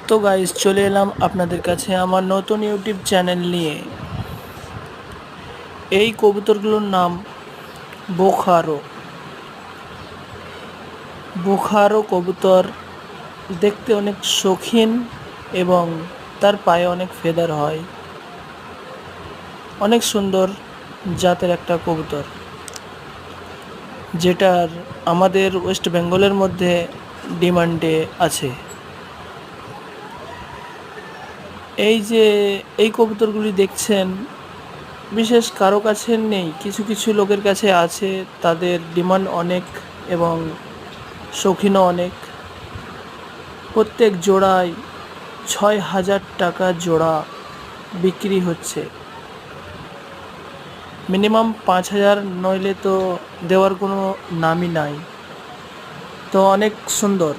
তো গাইস, চলে এলাম আপনাদের কাছে আমার নতুন ইউটিউব চ্যানেল নিয়ে। এই কবুতরগুলোর নাম বোখারো। বোখারো কবুতর দেখতে অনেক শৌখিন এবং তার পায়ে অনেক ফেদার হয়। অনেক সুন্দর জাতের একটা কবুতর, যেটার আমাদের ওয়েস্ট বেঙ্গলের মধ্যে ডিমান্ডে আছে। এই যে এই কবুতরগুলি দেখছেন, বিশেষ কারো কাছে নেই, কিছু কিছু লোকের কাছে আছে। তাদের ডিমান্ড অনেক এবং শৌখিনও অনেক। প্রত্যেক জোড়ায় ৬,০০০ টাকা জোড়া বিক্রি হচ্ছে। মিনিমাম ৫,০০০, নইলে তো দেওয়ার কোনো নামই নাই। তো অনেক সুন্দর।